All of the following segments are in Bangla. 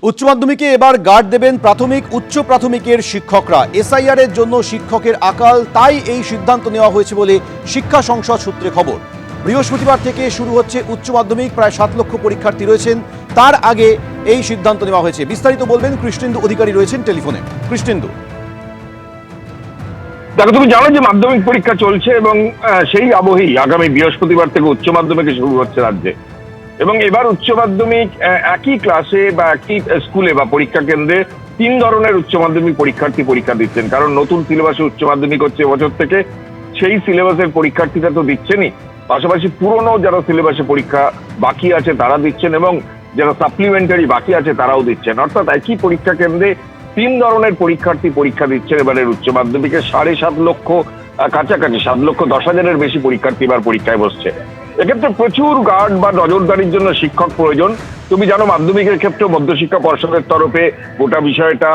উচ্চ মাধ্যমিকে এবার গার্ড দেবেন প্রাথমিক উচ্চ প্রাথমিকের শিক্ষকরা। এসআইআর এর জন্য শিক্ষকের আকাল, তাই এই সিদ্ধান্ত নেওয়া হয়েছে বলে শিক্ষা সংসদ সূত্রে খবর। বৃহস্পতিবার থেকে শুরু হচ্ছে উচ্চ মাধ্যমিক, প্রায় 7 লক্ষ পরীক্ষার্থী রয়েছেন। তার আগে এই সিদ্ধান্ত নেওয়া হয়েছে। বিস্তারিত বলবেন কৃষ্ণেন্দু অধিকারী, রয়েছেন টেলিফোনে। কৃষ্ণেন্দু, দেখো, তুমি জানো যে মাধ্যমিক পরীক্ষা চলছে এবং সেই আবহেই আগামী বৃহস্পতিবার থেকে উচ্চ মাধ্যমিকে শুরু হচ্ছে রাজ্যে। এবং এবার উচ্চ মাধ্যমিক একই ক্লাসে বা একই স্কুলে বা পরীক্ষা কেন্দ্রে 3 ধরনের উচ্চ মাধ্যমিক পরীক্ষার্থী পরীক্ষা দিচ্ছেন। কারণ নতুন সিলেবাসে উচ্চ মাধ্যমিক হচ্ছে এবছর থেকে, সেই সিলেবাসের পরীক্ষার্থীরা তো দিচ্ছেনই, পাশাপাশি পুরনো যারা সিলেবাসে পরীক্ষা বাকি আছে তারা দিচ্ছেন এবং যারা সাপ্লিমেন্টারি বাকি আছে তারাও দিচ্ছেন। অর্থাৎ একই পরীক্ষা কেন্দ্রে 3 ধরনের পরীক্ষার্থী পরীক্ষা দিচ্ছেন এবারের উচ্চ মাধ্যমিকে। 7.5 লক্ষ কাছাকাছি, 7,10,000-এর বেশি পরীক্ষার্থী এবার পরীক্ষায় বসছে। এক্ষেত্রে প্রচুর গার্ড বা নজরদারির জন্য শিক্ষক প্রয়োজন। তুমি জানো মাধ্যমিকের ক্ষেত্রে মধ্যশিক্ষা পর্ষদের তরফে গোটা বিষয়টা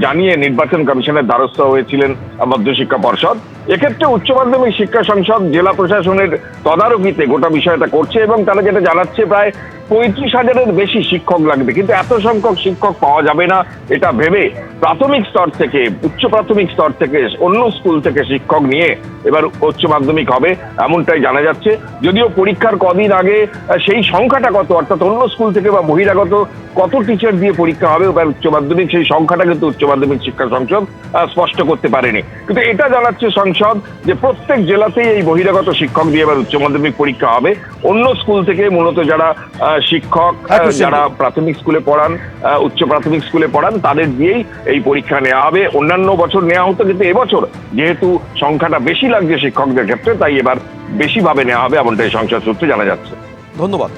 জানিয়ে নির্বাচন কমিশনের দ্বারস্থ হয়েছিলেন মধ্যশিক্ষা পর্ষদ। এক্ষেত্রে উচ্চ মাধ্যমিক শিক্ষা সংসদ জেলা প্রশাসনের তদারকিতে গোটা বিষয়টা করছে এবং তারা যেটা জানাচ্ছে প্রায় 35,000-এর বেশি শিক্ষক লাগবে, কিন্তু এত সংখ্যক শিক্ষক পাওয়া যাবে না এটা ভেবে প্রাথমিক স্তর থেকে, উচ্চ প্রাথমিক স্তর থেকে, অন্য স্কুল থেকে শিক্ষক নিয়ে এবার উচ্চ মাধ্যমিক হবে এমনটাই জানা যাচ্ছে। যদিও পরীক্ষার কদিন আগে সেই সংখ্যাটা কত, অর্থাৎ অন্য স্কুল থেকে বা বহিরাগত কত টিচার দিয়ে পরীক্ষা হবে এবার উচ্চ মাধ্যমিক, সেই সংখ্যাটা কিন্তু উচ্চ মাধ্যমিক শিক্ষা সংসদ স্পষ্ট করতে পারেনি। কিন্তু এটা জানাচ্ছে সংসদ যে প্রত্যেক জেলাতেই এই বহিরাগত শিক্ষক দিয়ে এবার উচ্চ মাধ্যমিক পরীক্ষা হবে। অন্য স্কুল থেকে মূলত যারা শিক্ষক, যারা প্রাথমিক স্কুলে পড়ান, উচ্চ প্রাথমিক স্কুলে পড়ান, তাদের দিয়েই এই পরীক্ষা নেওয়া হবে। অন্যান্য বছর নেওয়া হতো, কিন্তু এবছর যেহেতু সংখ্যাটা বেশি লাগছে শিক্ষকদের ক্ষেত্রে, তাই এবার বেশিভাবে নেওয়া হবে এমনটাই সংসদ সূত্রে জানা যাচ্ছে। ধন্যবাদ।